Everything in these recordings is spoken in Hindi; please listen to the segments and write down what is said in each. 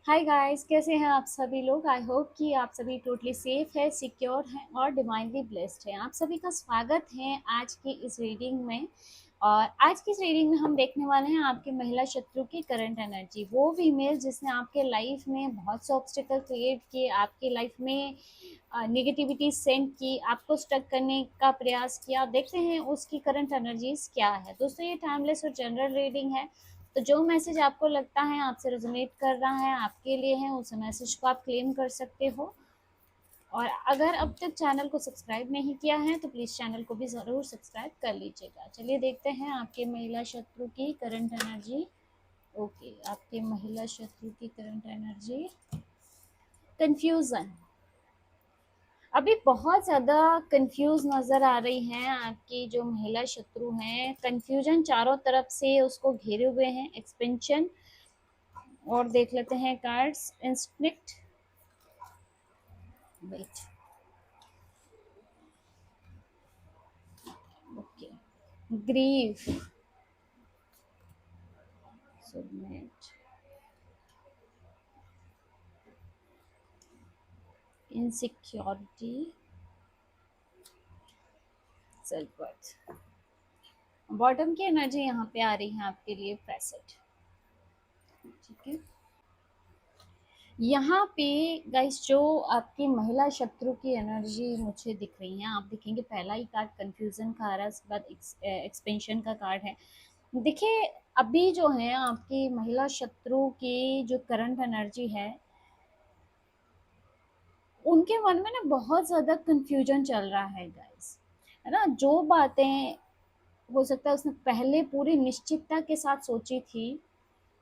हाय गाइस, कैसे हैं आप सभी लोग। आई होप कि आप सभी टोटली सेफ है, सिक्योर हैं और डिवाइनली ब्लेस्ड हैं। आप सभी का स्वागत है आज की इस रीडिंग में। और आज की इस रीडिंग में हम देखने वाले हैं आपके महिला शत्रु की करंट एनर्जी। वो फीमेल जिसने आपके लाइफ में बहुत से ऑब्स्टिकल क्रिएट किए, आपकी लाइफ में नेगेटिविटी सेंड की, आपको स्टक करने का प्रयास किया। देखते हैं उसकी करंट एनर्जीज क्या है। दोस्तों, ये टाइमलेस और जनरल रीडिंग है, तो जो मैसेज आपको लगता है आपसे रेजोनेट कर रहा है, आपके लिए है, उस मैसेज को आप क्लेम कर सकते हो। और अगर अब तक चैनल को सब्सक्राइब नहीं किया है तो प्लीज़ चैनल को भी ज़रूर सब्सक्राइब कर लीजिएगा। चलिए देखते हैं आपके महिला शत्रु की करंट एनर्जी। ओके, आपके महिला शत्रु की करंट एनर्जी कंफ्यूजन। अभी बहुत ज़्यादा कंफ्यूज नज़र आ रही हैं आपकी जो महिला शत्रु हैं। कंफ्यूजन चारों तरफ से उसको घेरे हुए हैं, एक्सपेंशन। और देख लेते हैं cards. Instinct, wait, okay, grieve, submit, insecurity, self worth. Bottom की एनर्जी यहाँ पे आ रही है आपके लिए प्रेसेंट। ठीक है, यहाँ पे गाइस जो आपकी महिला शत्रु की एनर्जी मुझे दिख रही है, आप देखेंगे पहला ही कार्ड कंफ्यूजन का आ रहा है, उसके बाद एक्सपेंशन का कार्ड है। देखिए, अभी जो है आपकी महिला शत्रु की जो करंट एनर्जी है, उनके मन में ना बहुत ज़्यादा कंफ्यूजन चल रहा है गाइस, है ना। जो बातें हो सकता है उसने पहले पूरी निश्चितता के साथ सोची थी,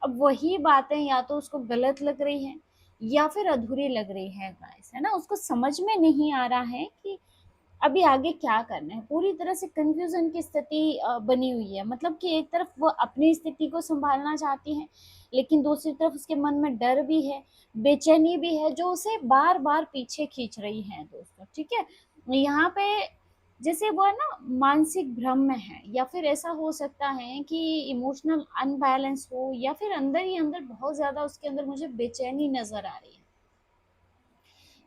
अब वही बातें या तो उसको गलत लग रही हैं या फिर अधूरी लग रही है गाइस, है ना। उसको समझ में नहीं आ रहा है कि अभी आगे क्या करना है। पूरी तरह से कंफ्यूजन की स्थिति बनी हुई है। मतलब कि एक तरफ वो अपनी स्थिति को संभालना चाहती है, लेकिन दूसरी तरफ उसके मन में डर भी है, बेचैनी भी है, जो उसे बार बार पीछे खींच रही है दोस्तों। ठीक है, यहाँ पे जैसे वो है ना, मानसिक भ्रम में है, या फिर ऐसा हो सकता है कि इमोशनल अनबैलेंस हो, या फिर अंदर ही अंदर बहुत ज्यादा उसके अंदर मुझे बेचैनी नजर आ रही है।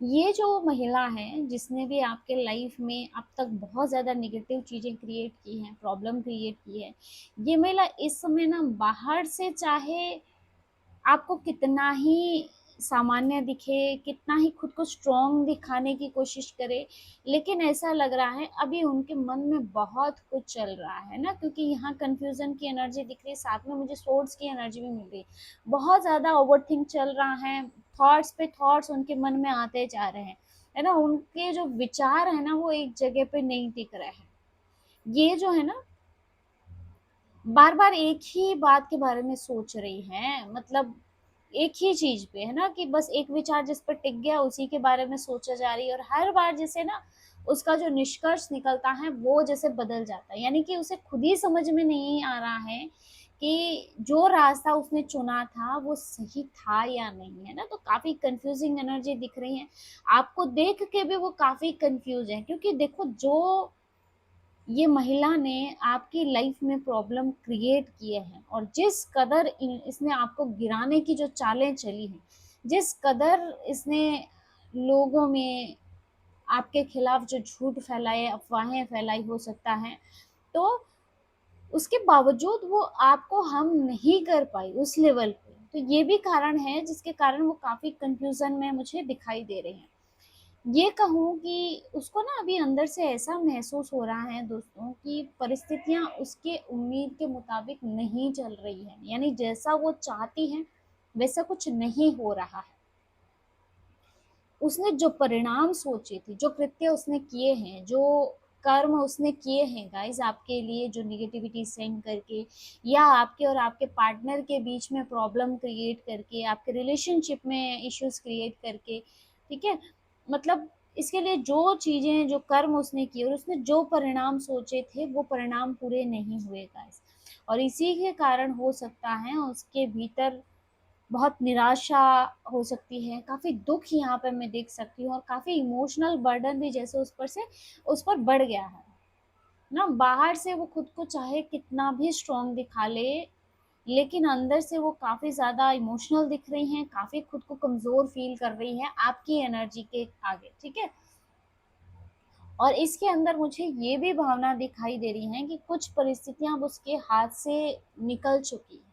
ये जो महिला है जिसने भी आपके लाइफ में अब तक बहुत ज़्यादा नेगेटिव चीज़ें क्रिएट की हैं, प्रॉब्लम क्रिएट की है, ये महिला इस समय ना बाहर से चाहे आपको कितना ही सामान्य दिखे, कितना ही खुद को स्ट्रॉन्ग दिखाने की कोशिश करे, लेकिन ऐसा लग रहा है अभी उनके मन में बहुत कुछ चल रहा है ना। क्योंकि यहाँ कंफ्यूजन की एनर्जी दिख रही है, साथ में मुझे सोर्ड्स की एनर्जी भी मिल रही है। बहुत ज़्यादा ओवरथिंक चल रहा है, थॉट्स पे थॉट्स उनके मन में आते जा रहे हैं, है ना। उनके जो विचार है ना वो एक जगह पे नहीं टिक रहे हैं। ये जो है ना, बार बार एक ही बात के बारे में सोच रही हैं, मतलब एक ही चीज पे, है ना, कि बस एक विचार जिस पर टिक गया उसी के बारे में सोचा जा रही है। और हर बार जैसे ना उसका जो निष्कर्ष निकलता है वो जैसे बदल जाता है, यानी कि उसे खुद ही समझ में नहीं आ रहा है कि जो रास्ता उसने चुना था वो सही था या नहीं, है ना। तो काफी कंफ्यूजिंग एनर्जी दिख रही है। आपको देख के भी वो काफी कंफ्यूज है, क्योंकि देखो जो ये महिला ने आपकी लाइफ में प्रॉब्लम क्रिएट किए हैं, और जिस कदर इसने आपको गिराने की जो चालें चली हैं, जिस कदर इसने लोगों में आपके खिलाफ जो झूठ फैलाए, अफवाहें फैलाई हो सकता है, तो उसके बावजूद वो आपको हम नहीं कर पाई उस लेवल पे। तो ये भी कारण है जिसके कारण वो काफी कंफ्यूजन में मुझे दिखाई दे रहे हैं। ये कहूँ कि उसको ना अभी अंदर से ऐसा महसूस हो रहा है दोस्तों कि परिस्थितियाँ उसके उम्मीद के मुताबिक नहीं चल रही हैं, यानी जैसा वो चाहती हैं वैसा कुछ नहीं हो रहा है। उसने जो परिणाम सोचे थे, जो कृत्य उसने किए हैं, जो कर्म उसने किए हैं गाइस आपके लिए, जो निगेटिविटी सेंड करके या आपके और आपके पार्टनर के बीच में प्रॉब्लम क्रिएट करके, आपके रिलेशनशिप में इश्यूज क्रिएट करके, ठीक है, मतलब इसके लिए जो चीजें, जो कर्म उसने किए और उसने जो परिणाम सोचे थे वो परिणाम पूरे नहीं हुए गाइस। और इसी के कारण हो सकता है उसके भीतर बहुत निराशा हो सकती है, काफ़ी दुःख यहाँ पे मैं देख सकती हूँ, और काफ़ी इमोशनल बर्डन भी जैसे उस पर बढ़ गया है ना। बाहर से वो खुद को चाहे कितना भी स्ट्रॉन्ग दिखा ले, लेकिन अंदर से वो काफ़ी ज़्यादा इमोशनल दिख रही हैं, काफ़ी खुद को कमज़ोर फ़ील कर रही हैं आपकी एनर्जी के आगे, ठीक है? और इसके अंदर मुझे ये भी भावना दिखाई दे रही हैं कि कुछ परिस्थितियाँ अब उसके हाथ से निकल चुकी हैं।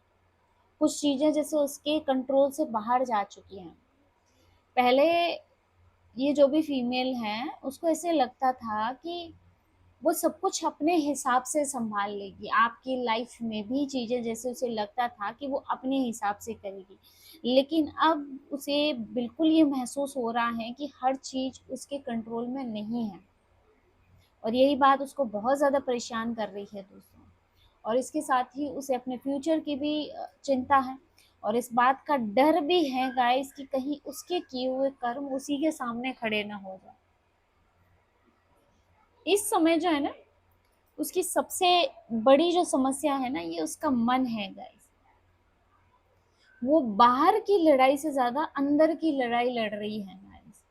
कुछ चीज़ें जैसे उसके कंट्रोल से बाहर जा चुकी हैं। पहले ये जो भी फीमेल हैं, उसको ऐसे लगता था कि वो सब कुछ अपने हिसाब से सँभाल लेगी। आपकी लाइफ़ में भी चीज़ें जैसे उसे लगता था कि वो अपने हिसाब से करेगी। लेकिन अब उसे बिल्कुल ये महसूस हो रहा है कि हर चीज़ उसके कंट्रोल में नहीं है। और यही बात उसको बहुत ज़्यादा परेशान कर रही है दोस्तों। और इसके साथ ही उसे अपने फ्यूचर की भी चिंता है, और इस बात का डर भी है गाइस कि कहीं उसके किए हुए कर्म उसी के सामने खड़े ना हो जाए। इस समय जो है ना, उसकी सबसे बड़ी जो समस्या है ना, ये उसका मन है गाइस। वो बाहर की लड़ाई से ज्यादा अंदर की लड़ाई लड़ रही है गाइस।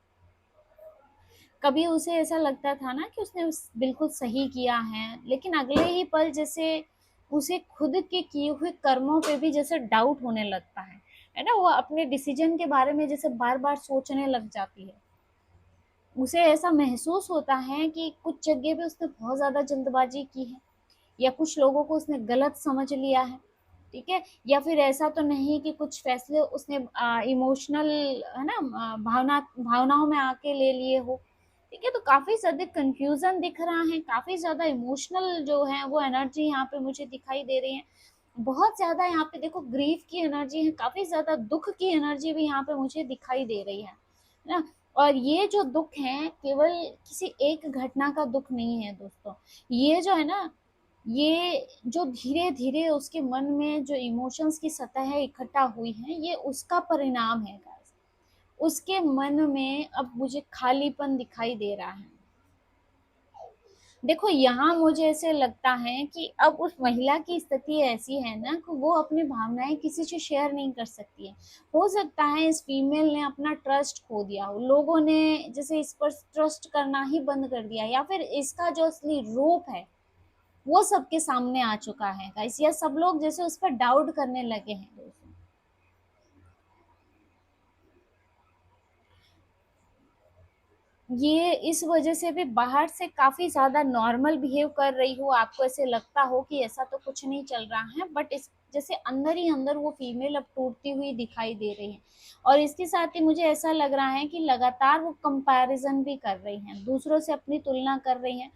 कभी उसे ऐसा लगता था ना कि उसने बिल्कुल सही किया है, लेकिन अगले ही पल जैसे उसे खुद के किए हुए कर्मों पे भी जैसे डाउट होने लगता है ना। वो अपने डिसीजन के बारे में जैसे बार बार सोचने लग जाती है। उसे ऐसा महसूस होता है कि कुछ जगह पे उसने बहुत ज्यादा जल्दबाजी की है, या कुछ लोगों को उसने गलत समझ लिया है, ठीक है? या फिर ऐसा तो नहीं कि कुछ फैसले उसने इमोशनल, है ना, भावनाओं में आके ले लिए हो, ठीक है? तो काफी ज्यादा कंफ्यूजन दिख रहा है, काफी ज्यादा इमोशनल जो है वो एनर्जी यहाँ पे मुझे दिखाई दे रही है। बहुत ज्यादा यहाँ पे देखो ग्रीफ की एनर्जी है, काफी ज्यादा दुख की एनर्जी भी यहाँ पे मुझे दिखाई दे रही है ना। और ये जो दुख है केवल किसी एक घटना का दुख नहीं है दोस्तों। ये जो है ना, ये जो धीरे धीरे उसके मन में जो इमोशंस की सतह इकट्ठा हुई है, ये उसका परिणाम है गाइस। उसके मन में अब मुझे खालीपन दिखाई दे रहा है। देखो यहाँ मुझे ऐसे लगता है कि अब उस महिला की स्थिति ऐसी है ना कि वो अपनी भावनाएं किसी से शेयर नहीं कर सकती है। हो सकता है इस फीमेल ने अपना ट्रस्ट खो दिया हो, लोगों ने जैसे इस पर ट्रस्ट करना ही बंद कर दिया, या फिर इसका जो असली रूप है वो सबके सामने आ चुका है गाइस, या सब लोग जैसे उस पर डाउट करने लगे हैं दोस्तों। ये इस वजह से भी बाहर से काफी ज्यादा नॉर्मल बिहेव कर रही हो, आपको ऐसे लगता हो कि ऐसा तो कुछ नहीं चल रहा है, बट इस जैसे अंदर ही अंदर वो फीमेल अब टूटती हुई दिखाई दे रही है। और इसके साथ ही मुझे ऐसा लग रहा है कि लगातार वो कंपैरिजन भी कर रही हैं, दूसरों से अपनी तुलना कर रही हैं।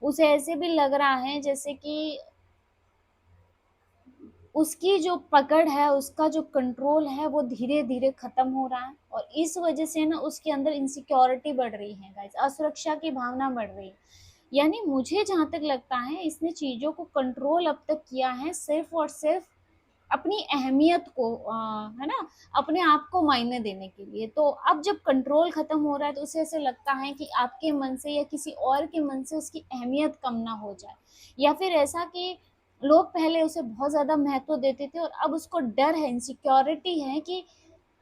उसे ऐसे भी लग रहा है जैसे कि उसकी जो पकड़ है, उसका जो कंट्रोल है वो धीरे-धीरे खत्म हो रहा है, और इस वजह से ना उसके अंदर इनसिक्योरिटी बढ़ रही है गाइस, असुरक्षा की भावना बढ़ रही है। यानी मुझे जहाँ तक लगता है इसने चीज़ों को कंट्रोल अब तक किया है सिर्फ़ और सिर्फ़ अपनी अहमियत को है ना, अपने आप को मायने देने के लिए। तो अब जब कंट्रोल खत्म हो रहा है तो उसे ऐसे लगता है कि आपके मन से या किसी और के मन से उसकी अहमियत कम ना हो जाए, या फिर ऐसा कि लोग पहले उसे बहुत ज़्यादा महत्व देते थे और अब उसको डर है, इनसिक्योरिटी है कि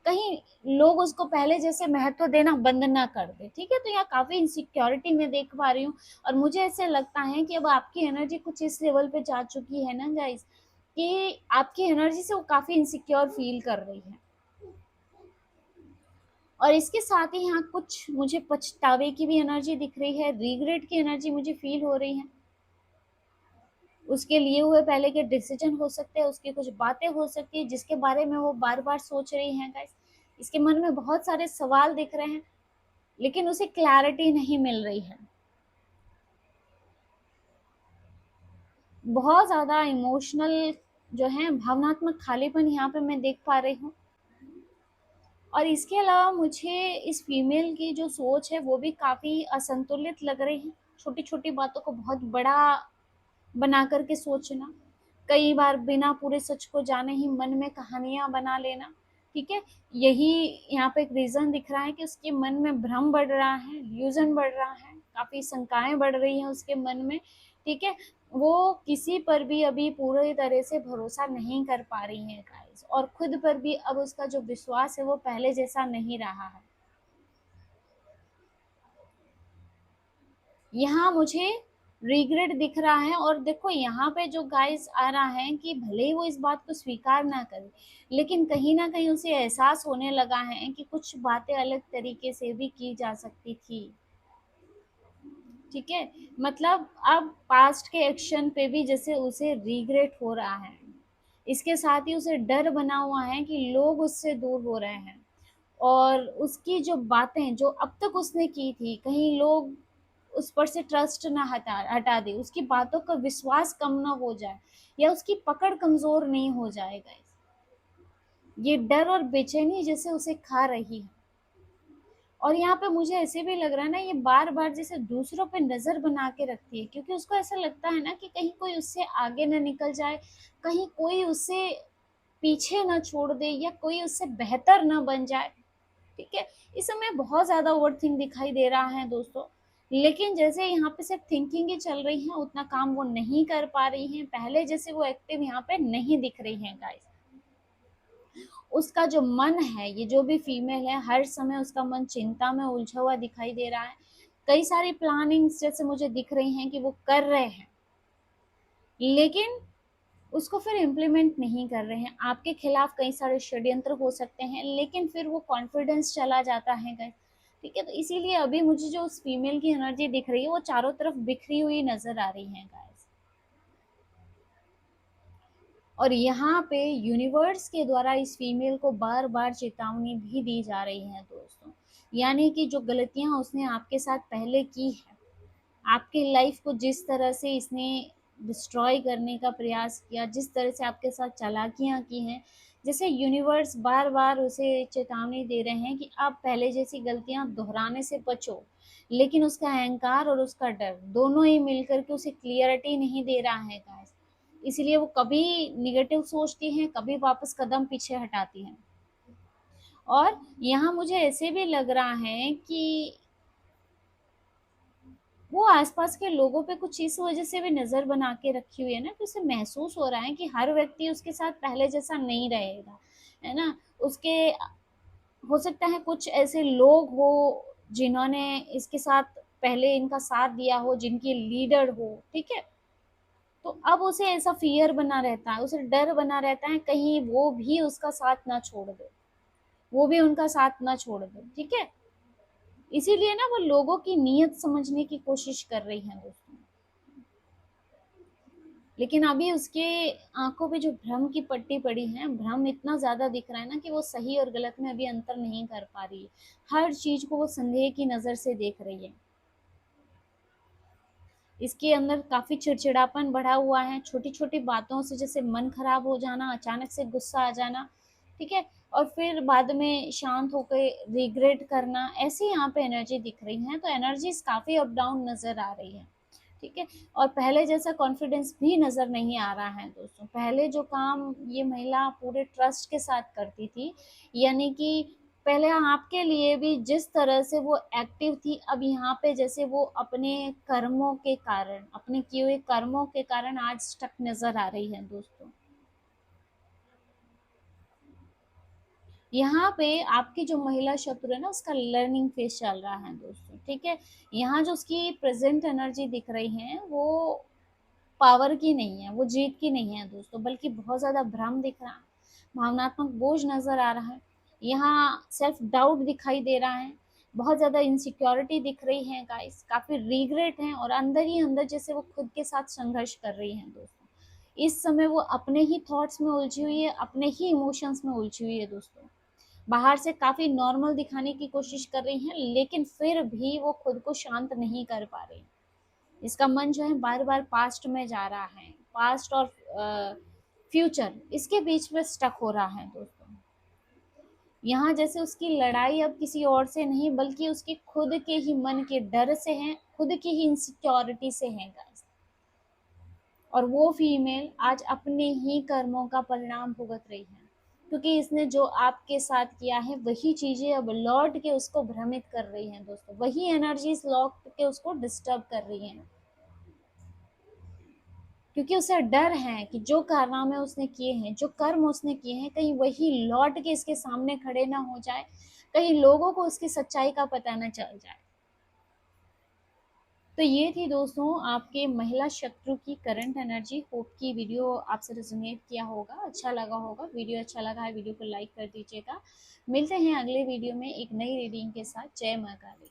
कहीं लोग उसको पहले जैसे महत्व देना बंद ना कर दे, ठीक है? तो यहाँ काफ़ी इनसिक्योरिटी मैं देख पा रही हूँ। और मुझे ऐसे लगता है कि अब आपकी एनर्जी कुछ इस लेवल पे जा चुकी है ना गाइस, कि आपकी एनर्जी से वो काफ़ी इनसिक्योर फील कर रही है। और इसके साथ ही यहाँ कुछ मुझे पछतावे की भी एनर्जी दिख रही है, रिग्रेट की एनर्जी मुझे फील हो रही है। उसके लिए हुए पहले के डिसीजन हो सकते हैं, उसकी कुछ बातें हो सकती है जिसके बारे में वो बार बार सोच रही हैं गाइस। इसके मन में बहुत सारे सवाल दिख रहे हैं, लेकिन उसे क्लैरिटी नहीं मिल रही है। बहुत ज्यादा इमोशनल जो है, भावनात्मक खालीपन यहाँ पे मैं देख पा रही हूँ। और इसके अलावा मुझे इस फीमेल की जो सोच है वो भी काफी असंतुलित लग रही है। छोटी छोटी बातों को बहुत बड़ा बना करके सोचना, कई बार बिना पूरे सच को जाने ही मन में कहानियां बना लेना, ठीक है? यही यहाँ पे एक रीजन दिख रहा है कि उसके मन में भ्रम बढ़ रहा है, इल्यूजन बढ़ रहा है, काफी शंकाएं बढ़ रही हैं उसके मन में, ठीक है? वो किसी पर भी अभी पूरी तरह से भरोसा नहीं कर पा रही है गाइस, और खुद पर भी अब उसका जो विश्वास है वो पहले जैसा नहीं रहा है। यहाँ मुझे रिग्रेट दिख रहा है। और देखो यहाँ पे जो गाइस आ रहा है कि भले ही वो इस बात को स्वीकार ना करे, लेकिन कहीं ना कहीं उसे एहसास होने लगा है कि कुछ बातें अलग तरीके से भी की जा सकती थी। ठीक है, मतलब अब पास्ट के एक्शन पे भी जैसे उसे रिग्रेट हो रहा है। इसके साथ ही उसे डर बना हुआ है कि लोग उससे दूर हो रहे हैं, और उसकी जो बातें जो अब तक उसने की थी, कहीं लोग उस पर से ट्रस्ट ना हटा हटा दे, उसकी बातों का विश्वास कम ना हो जाए, या उसकी पकड़ कमजोर नहीं हो जाएगा। ये डर और बेचैनी जैसे उसे खा रही है। और यहाँ पे मुझे ऐसे भी लग रहा है ना, ये बार बार जैसे दूसरों पे नजर बना के रखती है, क्योंकि उसको ऐसा लगता है ना कि कहीं कोई उससे आगे ना निकल जाए, कहीं कोई उसे पीछे ना छोड़ दे, या कोई उससे बेहतर ना बन जाए। ठीक है, इस समय बहुत ज्यादा ओवरथिंक दिखाई दे रहा है दोस्तों। लेकिन जैसे यहाँ पे सिर्फ थिंकिंग ही चल रही है, उतना काम वो नहीं कर पा रही है, पहले जैसे वो एक्टिव यहाँ पे नहीं दिख रही है गाइस। उसका जो मन है, ये जो भी फीमेल है, हर समय उसका मन चिंता में उलझा हुआ दिखाई दे रहा है। कई सारी प्लानिंग्स जैसे मुझे दिख रही हैं कि वो कर रहे हैं, लेकिन उसको फिर इम्प्लीमेंट नहीं कर रहे हैं। आपके खिलाफ कई सारे षड्यंत्र हो सकते हैं, लेकिन फिर वो कॉन्फिडेंस चला जाता है गाइस। ठीक है, तो इसीलिए अभी मुझे जो उस फीमेल की एनर्जी दिख रही है, वो चारों तरफ बिखरी हुई नजर आ रही है गाइस। और यहाँ पे यूनिवर्स के द्वारा इस फीमेल को बार बार चेतावनी भी दी जा रही है दोस्तों। यानी कि जो गलतियां उसने आपके साथ पहले की है, आपकी लाइफ को जिस तरह से इसने डिस्ट्रॉय करने का प्रयास किया, जिस तरह से आपके साथ चालाकियां की हैं, जैसे यूनिवर्स बार बार उसे चेतावनी दे रहे हैं कि आप पहले जैसी गलतियां दोहराने से बचो। लेकिन उसका अहंकार और उसका डर दोनों ही मिलकर के उसे क्लियरिटी नहीं दे रहा है गाइस। इसलिए वो कभी निगेटिव सोचती हैं, कभी वापस कदम पीछे हटाती हैं। और यहाँ मुझे ऐसे भी लग रहा है कि वो आसपास के लोगों पे कुछ इस वजह से भी नजर बना के रखी हुई है ना, कि उसे महसूस हो रहा है कि हर व्यक्ति उसके साथ पहले जैसा नहीं रहेगा, है ना। उसके हो सकता है कुछ ऐसे लोग हो जिन्होंने इसके साथ पहले इनका साथ दिया हो, जिनकी लीडर हो। ठीक है, तो अब उसे ऐसा फियर बना रहता है, उसे डर बना रहता है कहीं वो भी उसका साथ ना छोड़ दे, वो भी उनका साथ ना छोड़ दे। ठीक है, इसीलिए ना वो लोगों की नीयत समझने की कोशिश कर रही है दोस्तों। लेकिन अभी उसके आंखों पे जो भ्रम की पट्टी पड़ी है, भ्रम इतना ज्यादा दिख रहा है ना कि वो सही और गलत में अभी अंतर नहीं कर पा रही है। हर चीज को वो संदेह की नजर से देख रही है। इसके अंदर काफी चिड़चिड़ापन बढ़ा हुआ है, छोटी छोटी बातों से जैसे मन खराब हो जाना, अचानक से गुस्सा आ जाना। ठीक है, और फिर बाद में शांत होकर रिग्रेट करना, ऐसी यहाँ पे एनर्जी दिख रही है। तो एनर्जीज काफी अप डाउन नजर आ रही है। ठीक है, और पहले जैसा कॉन्फिडेंस भी नजर नहीं आ रहा है दोस्तों। पहले जो काम ये महिला पूरे ट्रस्ट के साथ करती थी, यानी कि पहले आपके लिए भी जिस तरह से वो एक्टिव थी, अब यहाँ पे जैसे वो अपने कर्मों के कारण, अपने किए हुए कर्मों के कारण आज स्टक नजर आ रही है दोस्तों। यहाँ पे आपकी जो महिला शत्रु है ना, उसका लर्निंग फेज चल रहा है दोस्तों। ठीक है, यहाँ जो उसकी प्रेजेंट एनर्जी दिख रही है, वो पावर की नहीं है, वो जीत की नहीं है दोस्तों, बल्कि बहुत ज्यादा भ्रम दिख रहा है, भावनात्मक बोझ नजर आ रहा है, यहाँ सेल्फ डाउट दिखाई दे रहा है, बहुत ज्यादा इनसिक्योरिटी दिख रही है गाइस, काफी रिग्रेट है, और अंदर ही अंदर जैसे वो खुद के साथ संघर्ष कर रही है दोस्तों। इस समय वो अपने ही थॉट्स में उलझी हुई है, अपने ही इमोशंस में उलझी हुई है दोस्तों। बाहर से काफी नॉर्मल दिखाने की कोशिश कर रही है, लेकिन फिर भी वो खुद को शांत नहीं कर पा रही। इसका मन जो है बार बार पास्ट में जा रहा है, पास्ट और फ्यूचर इसके बीच में स्टक हो रहा है दोस्तों। यहाँ जैसे उसकी लड़ाई अब किसी और से नहीं, बल्कि उसके खुद के ही मन के डर से है, खुद की ही इनसिक्योरिटी से है गाइस। और वो फीमेल आज अपने ही कर्मों का परिणाम भुगत रही है, क्योंकि इसने जो आपके साथ किया है, वही चीजें अब लौट के उसको भ्रमित कर रही हैं दोस्तों, वही एनर्जीज लौट के उसको डिस्टर्ब कर रही हैं। क्योंकि उसे डर है कि जो कारनामे उसने किए हैं, जो कर्म उसने किए हैं, कहीं वही लौट के इसके सामने खड़े ना हो जाए, कहीं लोगों को उसकी सच्चाई का पता ना चल जाए। तो ये थी दोस्तों आपके महिला शत्रु की करंट एनर्जी। होप की वीडियो आपसे रेजोनेट किया होगा, अच्छा लगा होगा। वीडियो अच्छा लगा है वीडियो को लाइक कर दीजिएगा। मिलते हैं अगले वीडियो में एक नई रीडिंग के साथ। जय माँ काली।